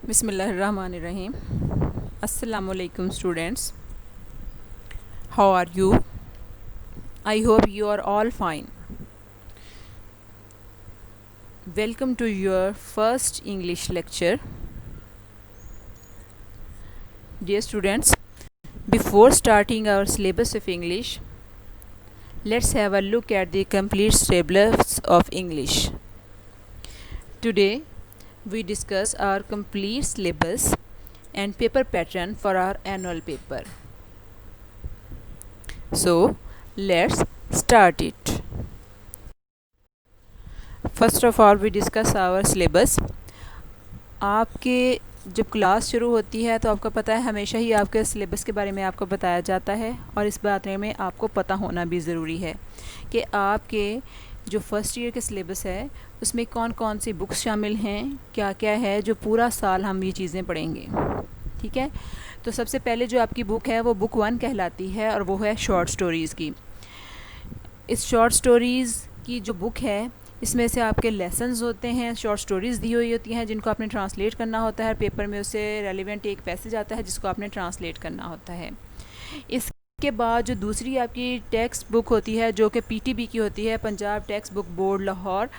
Bismillahirrahmanirrahim. Assalamu alaikum students. How are you? I hope you are all fine. Welcome to your first English lecture. Dear students, before starting our syllabus of English, let's have a look at the complete syllabus of English. Today, we discuss our complete syllabus and paper pattern for our annual paper. So, let's start it. First of all, we discuss our syllabus. आपके जब class शुरू होती है तो आपको पता है हमेशा ही आपके सिलेबस के बारे में आपको बताया जाता है, और इस बारे में आपको पता होना भी ज़रूरी है कि आपके जो फर्स्ट ईयर के सिलेबस है उसमें कौन कौन सी बुक्स शामिल हैं, क्या क्या है, जो पूरा साल हम ये चीज़ें पढ़ेंगे। ठीक है, तो सबसे पहले जो आपकी बुक है वो बुक 1 कहलाती है, और वो है शॉर्ट स्टोरीज़ की। इस शॉर्ट स्टोरीज़ की जो बुक है इसमें से आपके लेसन्स होते हैं, शॉर्ट स्टोरीज़ दी हुई होती हैं जिनको आपने ट्रांसलेट करना होता है। पेपर में उससे रेलिवेंट एक पैसेज आता है जिसको आपने ट्रांसलेट करना होता है। इसके बाद जो दूसरी आपकी टेक्स्ट बुक होती है जो कि पीटीबी की होती है, Punjab text book board Lahore,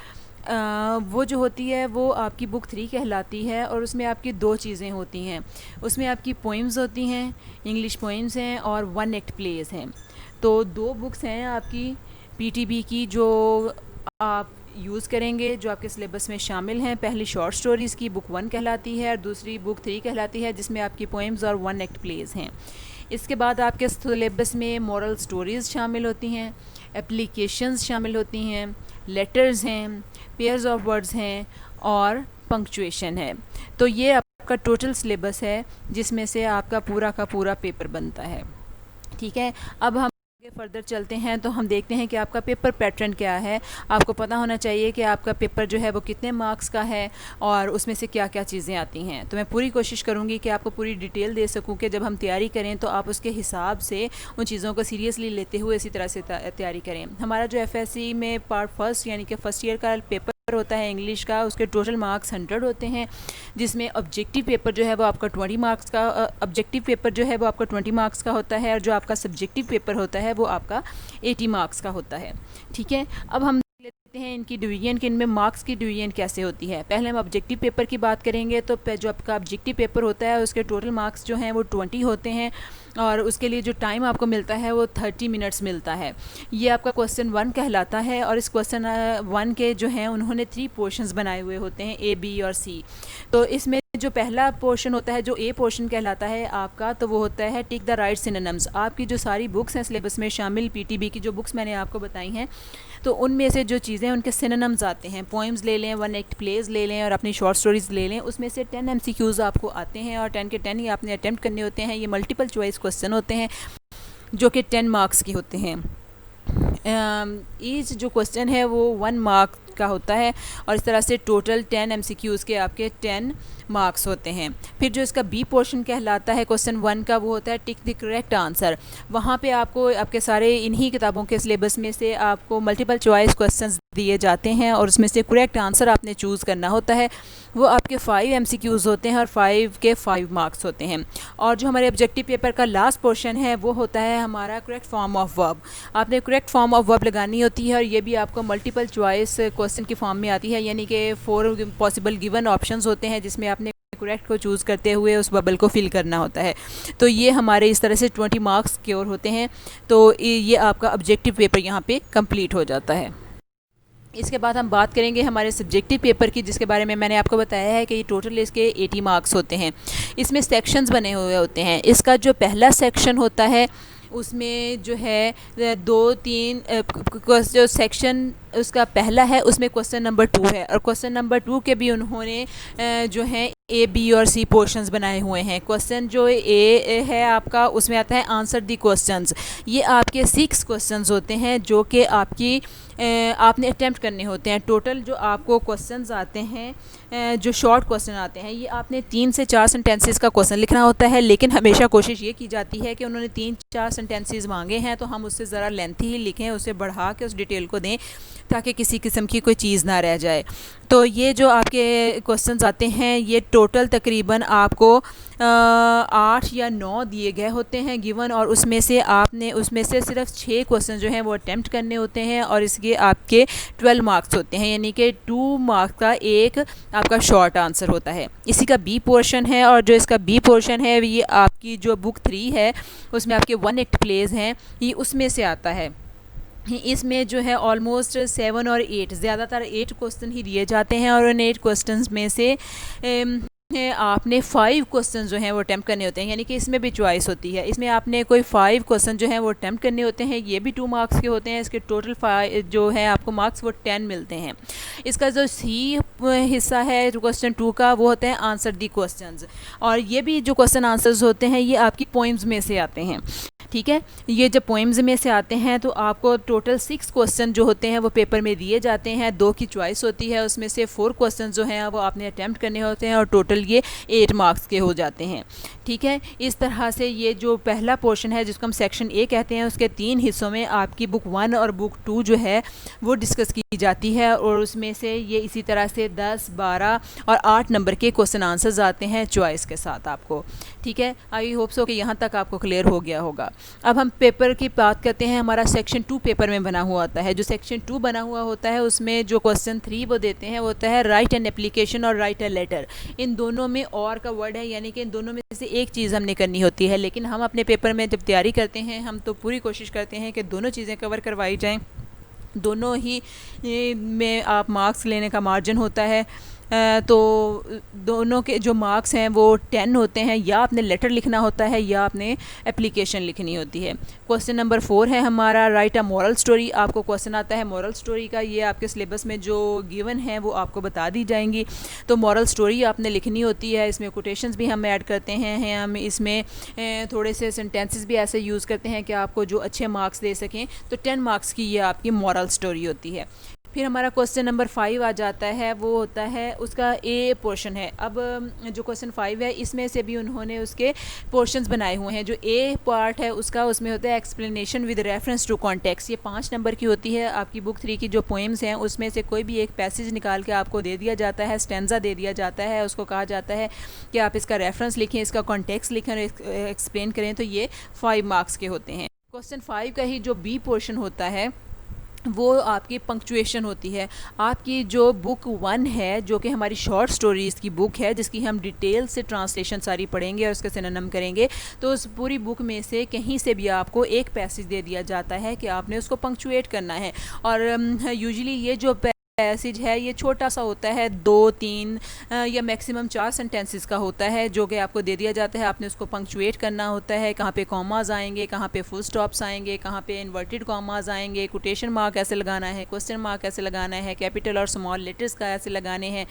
वो जो होती है वो आपकी बुक 3 कहलाती है, और उसमें आपकी 2 चीज़ें होती हैं। उसमें आपकी पोइम्स होती हैं, इंग्लिश पोइम्स हैं, और 1 एक्ट प्लेस हैं। तो 2 बुक्स हैं आपकी पीटीबी की जो आप यूज़ करेंगे, जो आपके सिलेबस में शामिल हैं। पहली शॉर्ट स्टोरीज़ की बुक 1 कहलाती है और दूसरी बुक 3 कहलाती है, जिसमें आपकी पोएम्स और 1 एक्ट प्लेस हैं। इसके बाद आपके सिलेबस में मॉरल स्टोरीज़ शामिल होती हैं, एप्लीकेशंस शामिल होती हैं, लेटर्स हैं, पेयर्स ऑफ वर्ड्स हैं, और पंक्चुएशन है। तो ये आपका टोटल सिलेबस है जिसमें से आपका पूरा का पूरा पेपर बनता है। ठीक है, अब हम फर्दर चलते हैं तो हम देखते हैं कि आपका पेपर पैटर्न क्या है। आपको पता होना चाहिए कि आपका पेपर जो है वो कितने मार्क्स का है और उसमें से क्या क्या चीज़ें आती हैं। तो मैं पूरी कोशिश करूँगी कि आपको पूरी डिटेल दे सकूँ कि जब हम तैयारी करें तो आप उसके हिसाब से उन चीज़ों को सीरियसली लेते हुए इसी तरह से तैयारी करें। हमारा जो एफएससी में पार्ट फर्स्ट यानी कि फर्स्ट ईयर का पेपर होता है इंग्लिश का, उसके टोटल मार्क्स 100 होते हैं, जिसमें ऑब्जेक्टिव पेपर जो है वो आपका 20 मार्क्स का ऑब्जेक्टिव पेपर जो है वो आपका 20 मार्क्स का होता है, और जो आपका सब्जेक्टिव पेपर होता है वो आपका 80 मार्क्स का होता है। ठीक है, अब हम लेते हैं इनकी डिवीजन कि इनमें मार्क्स की डिवीजन कैसे होती है। पहले हम ऑब्जेक्टिव पेपर की बात करेंगे तो जो आपका ऑब्जेक्टिव पेपर होता है उसके टोटल मार्क्स जो हैं वो 20 होते हैं, और उसके लिए जो टाइम आपको मिलता है वो 30 मिनट्स मिलता है। ये आपका क्वेश्चन 1 कहलाता है, और इस क्वेश्चन 1 के जो हैं उन्होंने 3 पोर्शंस बनाए हुए होते हैं, ए, बी और सी। तो इसमें जो पहला पोर्शन होता है जो ए पोर्शन कहलाता है आपका, तो वो होता है टिक द राइट सिनोनिम्स। आपकी जो सारी बुक्स हैं सिलेबस में शामिल, पीटीबी की जो बुक्स मैंने आपको बताई हैं, तो उनमें से जो चीज़ें उनके सिनोनिम्स आते हैं, पोइम्स ले लें, 1 एक्ट प्लेस ले लें, और अपनी शॉर्ट स्टोरीज़ ले लें, उसमें से 10 एमसीक्यूज़ आपको आते हैं, और 10 के 10 ही आपने अटैम्प्ट करने होते हैं। ये मल्टीपल चॉइस क्वेश्चन होते हैं जो कि 10 मार्क्स के होते हैं। ईच जो क्वेश्चन है वो 1 मार्क का होता है, और इस तरह से टोटल 10 एमसीक्यूज़ के आपके 10 मार्क्स होते हैं। फिर जो इसका बी पोर्शन कहलाता है क्वेश्चन 1 का, वो होता है टिक द करेक्ट आंसर। वहाँ पे आपको आपके सारे इन्हीं किताबों के सिलेबस में से आपको मल्टीपल चॉइस क्वेश्चंस दिए जाते हैं, और उसमें से करेक्ट आंसर आपने चूज़ करना होता है। वो आपके 5 एमसीक्यूज़ होते हैं, और 5 के 5 मार्क्स होते हैं। और जो हमारे ऑब्जेक्टिव पेपर का लास्ट पोर्शन है वो होता है हमारा करेक्ट फॉर्म ऑफ वर्ब। आपने करेक्ट फॉर्म ऑफ वर्ब लगानी होती है, और ये भी आपको मल्टीपल चॉइस क्वेश्चन की फॉर्म में आती है, यानी कि 4 पॉसिबल गिवन ऑप्शंस होते हैं जिसमें आपने करेक्ट को चूज़ करते हुए उस बबल को फिल करना होता है। तो ये हमारे इस तरह से 20 मार्क्स के और होते हैं। तो ये आपका ऑब्जेक्टिव पेपर यहाँ पे कंप्लीट हो जाता है। इसके बाद हम बात करेंगे हमारे सब्जेक्टिव पेपर की, जिसके बारे में मैंने आपको बताया है कि ये टोटल इसके 80 मार्क्स होते हैं। इसमें सेक्शंस बने हुए होते हैं। इसका जो पहला सेक्शन होता है उसमें जो है 2-3 जो सेक्शन उसका पहला है उसमें क्वेश्चन नंबर 2 है, और क्वेश्चन नंबर 2 के भी उन्होंने जो है ए, बी और सी पोर्शंस बनाए हुए हैं। क्वेश्चन जो ए है आपका उसमें आता है आंसर दी क्वेश्चंस। ये आपके 6 क्वेश्चंस होते हैं जो कि आपने अटैम्प्ट करने होते हैं। टोटल जो आपको क्वेश्चंस आते हैं जो शॉर्ट क्वेश्चन आते हैं, ये आपने 3 से 4 सेंटेंसेस का क्वेश्चन लिखना होता है, लेकिन हमेशा कोशिश ये की जाती है कि उन्होंने 3-4 सेंटेंसेस मांगे हैं तो हम उससे ज़रा लेंथी ही लिखें, उसे बढ़ा के उस डिटेल को दें ताकि किसी किस्म की कोई चीज़ ना रह जाए। तो ये जो आपके क्वेश्चंस आते हैं ये टोटल तकरीबन आपको 8 या 9 दिए गए होते हैं गिवन, और उसमें से सिर्फ 6 क्वेश्चन जो हैं वो अटैम्प्ट करने होते हैं और इसके आपके 12 मार्क्स होते हैं, यानी कि 2 मार्क्स का एक आपका शॉर्ट आंसर होता है। इसी का बी पोर्शन है, और जो इसका बी पोर्शन है ये आपकी जो बुक 3 है उसमें आपके 1 एक्ट प्लेज हैं, ये उसमें से आता है। इसमें जो है ऑलमोस्ट 7 और 8 ज़्यादातर 8 क्वेश्चन ही दिए जाते हैं, और उन 8 क्वेश्चंस में से आपने 5 क्वेश्चन जो हैं वो अटैम्प्ट करने होते हैं, यानी कि इसमें भी चॉइस होती है। इसमें आपने कोई 5 क्वेश्चन जो हैं वो अटैम्प्ट करने होते हैं, ये भी 2 मार्क्स के होते हैं। इसके टोटल 5 जो है आपको मार्क्स वो 10 मिलते हैं। इसका जो सी हिस्सा है क्वेश्चन 2 का वो होता है आंसर दी क्वेश्चंस, और ये भी जो क्वेश्चन आंसर्स होते हैं ये आपकी पोइम्स में से आते हैं। ठीक है, ये जब पोइम्स में से आते हैं तो आपको टोटल 6 क्वेश्चन जो होते हैं वो पेपर में दिए जाते हैं, 2 की चॉइस होती है, उसमें से 4 क्वेश्चन जो हैं वो आपने अटैम्प्ट करने होते हैं, और टोटल ये 8 मार्क्स के हो जाते हैं। ठीक है, इस तरह से ये जो पहला पोर्शन है जिसको हम सेक्शन ए कहते हैं, उसके 3 हिस्सों में आपकी बुक 1 और बुक 2 जो है वो डिस्कस की जाती है, और उसमें से ये इसी तरह से 10, 12 और 8 नंबर के क्वेश्चन आंसर्स आते हैं चॉइस के साथ आपको। ठीक है, आई होप सो कि यहाँ तक आपको क्लियर हो गया होगा। अब हम पेपर की बात करते हैं। हमारा सेक्शन 2 पेपर में बना हुआ होता है। जो सेक्शन 2 बना हुआ होता है उसमें जो क्वेश्चन 3 वो देते हैं वो होता है राइट एन एप्लीकेशन और राइट ए लेटर। इन दोनों में और का वर्ड है, यानी कि इन दोनों में से एक चीज़ हमने करनी होती है, लेकिन हम अपने पेपर में जब तैयारी करते हैं हम तो पूरी कोशिश करते हैं कि दोनों चीज़ें कवर करवाई जाएँ। दोनों ही में आप मार्क्स लेने का मार्जिन होता है, तो दोनों के जो मार्क्स हैं वो 10 होते हैं। या आपने लेटर लिखना होता है या आपने एप्लीकेशन लिखनी होती है। क्वेश्चन नंबर 4 है हमारा राइट अ मॉरल स्टोरी। आपको क्वेश्चन आता है मॉरल स्टोरी का, ये आपके सिलेबस में जो गिवन है वो आपको बता दी जाएंगी। तो मॉरल स्टोरी आपने लिखनी होती है, इसमें कोटेशंस भी हम ऐड करते हैं, हम इसमें थोड़े से सेंटेंसेस भी ऐसे यूज़ करते हैं कि आपको जो अच्छे मार्क्स दे सकें। तो 10 मार्क्स की ये आपकी मॉरल स्टोरी होती है। फिर हमारा क्वेश्चन नंबर 5 आ जाता है, वो होता है उसका ए पोर्शन है। अब जो क्वेश्चन 5 है इसमें से भी उन्होंने उसके पोर्शंस बनाए हुए हैं। जो ए पार्ट है उसका उसमें होता है explanation with reference to context. ये 5 नंबर की होती है। आपकी बुक 3 की जो पोएम्स हैं उसमें से कोई भी एक पैसेज निकाल के आपको दे दिया जाता है, स्टैंजा दे दिया जाता है, उसको कहा जाता है कि आप इसका रेफरेंस लिखें, इसका कॉन्टेक्स्ट लिखें और एक्सप्लेन करें। तो ये 5 मार्क्स के होते हैं। क्वेश्चन 5 का ही जो बी पोर्शन होता है वो आपकी पंक्चुएशन होती है। आपकी जो बुक 1 है जो कि हमारी शॉर्ट स्टोरीज़ की बुक है, जिसकी हम डिटेल से ट्रांसलेशन सारी पढ़ेंगे और उसका सिनोनिम करेंगे, तो उस पूरी बुक में से कहीं से भी आपको एक पैसेज दे दिया जाता है कि आपने उसको पंक्चुएट करना है। और यूजुअली ये जो पैसेज है ये छोटा सा होता है, 2-3 या मैक्सिमम 4 सेंटेंसेस का होता है, जो कि आपको दे दिया जाता है। आपने उसको पंक्चुएट करना होता है, कहाँ पे कॉमास आएंगे, कहाँ पे फुल स्टॉप्स आएंगे, कहाँ पे इन्वर्टेड कॉमास आएंगे, कोटेशन मार्क कैसे लगाना है, क्वेश्चन मार्क कैसे लगाना है, कैपिटल और स्मॉल लेटर्स कैसे लगाने हैं,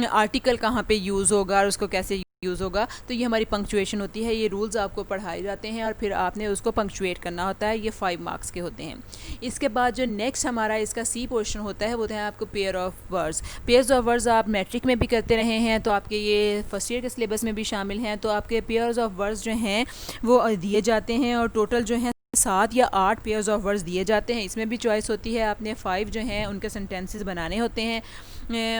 आर्टिकल कहाँ पे यूज़ होगा और उसको कैसे यूज़ होगा। तो ये हमारी पंक्चुएशन होती है। ये रूल्स आपको पढ़ाए जाते हैं और फिर आपने उसको पंक्चुएट करना होता है। ये 5 मार्क्स के होते हैं। इसके बाद जो नेक्स्ट हमारा इसका सी पोर्शन होता है वो होता है आपको pair of words. Pairs of words आप मैट्रिक में भी करते रहे हैं, तो आपके ये फर्स्ट ईयर के सिलेबस में भी शामिल हैं। तो आपके पेयर्स ऑफ वर्ड्स जो हैं वो दिए जाते हैं, और टोटल जो है 7 या 8 पेयर्स ऑफ वर्ड्स दिए जाते हैं। इसमें भी चॉइस होती है, आपने 5 जो हैं उनके सेंटेंसेस बनाने होते हैं,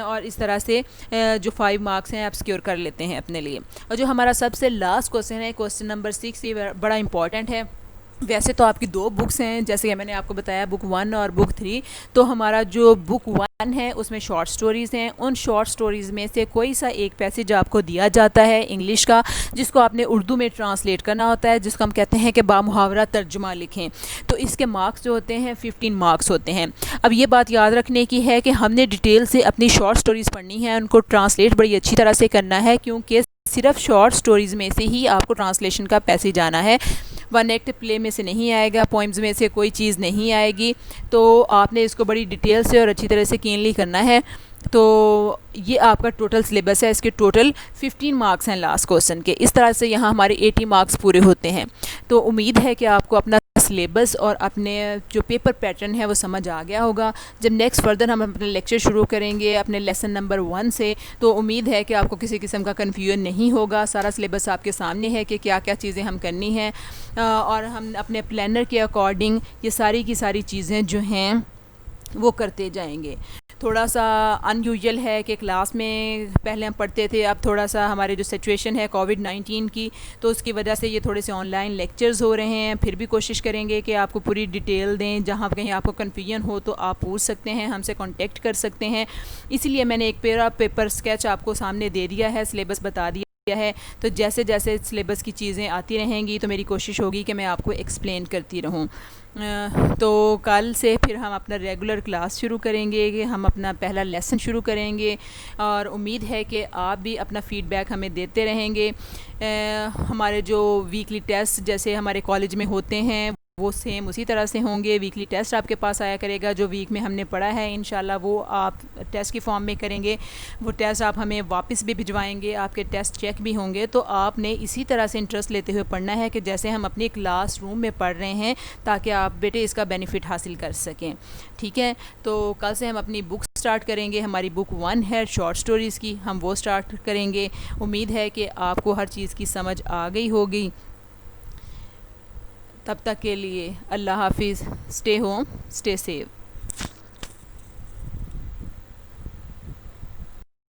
और इस तरह से जो 5 मार्क्स हैं आप सिक्योर कर लेते हैं अपने लिए। और जो हमारा सबसे लास्ट क्वेश्चन है, क्वेश्चन नंबर 6, ये बड़ा इंपॉर्टेंट है। वैसे तो आपकी 2 बुक्स हैं, जैसे कि मैंने आपको बताया बुक 1 और बुक 3। तो हमारा जो बुक 1 है उसमें शॉर्ट स्टोरीज़ हैं। उन शॉर्ट स्टोरीज़ में से कोई सा एक पैसेज आपको दिया जाता है इंग्लिश का, जिसको आपने उर्दू में ट्रांसलेट करना होता है, जिसको हम कहते हैं कि बामुहावरा तर्जुमा लिखें। तो इसके मार्क्स जो होते हैं 15 मार्क्स होते हैं। अब ये बात याद रखने की है कि हमने डिटेल से अपनी शॉर्ट स्टोरीज़ पढ़नी है, उनको ट्रांसलेट बड़ी अच्छी तरह से करना है, क्योंकि सिर्फ शॉर्ट स्टोरीज़ में से ही आपको ट्रांसलेशन का पैसेज आना है। 1 एक्ट प्ले में से नहीं आएगा, पोइम्स में से कोई चीज़ नहीं आएगी। तो आपने इसको बड़ी डिटेल से और अच्छी तरह से कीनली करना है। तो ये आपका टोटल सिलेबस है। इसके टोटल 15 मार्क्स हैं लास्ट क्वेश्चन के। इस तरह से यहाँ हमारे 80 मार्क्स पूरे होते हैं। तो उम्मीद है कि आपको अपना सिलेबस और अपने जो पेपर पैटर्न है वो समझ आ गया होगा। जब नेक्स्ट फर्दर हम अपने लेक्चर शुरू करेंगे अपने लेसन नंबर 1 से, तो उम्मीद है कि आपको किसी किस्म का कन्फ्यूजन नहीं होगा। सारा सिलेबस आपके सामने है कि क्या क्या चीज़ें हम करनी हैं, और हम अपने प्लानर के अकॉर्डिंग ये सारी की सारी चीज़ें जो हैं वो करते जाएंगे। थोड़ा सा अनयूजुअल है कि क्लास में पहले हम पढ़ते थे, अब थोड़ा सा हमारे जो सिचुएशन है कोविड-19 की, तो उसकी वजह से ये थोड़े से ऑनलाइन लेक्चर्स हो रहे हैं। फिर भी कोशिश करेंगे कि आपको पूरी डिटेल दें। जहाँ कहीं आपको कन्फ्यूजन हो तो आप पूछ सकते हैं, हमसे कांटेक्ट कर सकते हैं। इसीलिए मैंने एक पेपर स्केच आपको सामने दे दिया है, सिलेबस बता दिया है। तो जैसे जैसे सिलेबस की चीज़ें आती रहेंगी तो मेरी कोशिश होगी कि मैं आपको एक्सप्लेन करती रहूं। तो कल से फिर हम अपना रेगुलर क्लास शुरू करेंगे, कि हम अपना पहला लेसन शुरू करेंगे, और उम्मीद है कि आप भी अपना फ़ीडबैक हमें देते रहेंगे। हमारे जो वीकली टेस्ट जैसे हमारे कॉलेज में होते हैं वो सेम उसी तरह से होंगे। वीकली टेस्ट आपके पास आया करेगा, जो वीक में हमने पढ़ा है इंशाल्लाह वो आप टेस्ट की फॉर्म में करेंगे। वो टेस्ट आप हमें वापस भी भिजवाएंगे, आपके टेस्ट चेक भी होंगे। तो आपने इसी तरह से इंटरेस्ट लेते हुए पढ़ना है कि जैसे हम अपने क्लास रूम में पढ़ रहे हैं, ताकि आप बेटे इसका बेनिफिट हासिल कर सकें। ठीक है, तो कल से हम अपनी बुक स्टार्ट करेंगे। हमारी बुक 1 है शॉर्ट स्टोरीज़ की, हम वो स्टार्ट करेंगे। उम्मीद है कि आपको हर चीज़ की समझ आ गई होगी। तब तक के लिए अल्लाह हाफिज़। Stay home, stay safe.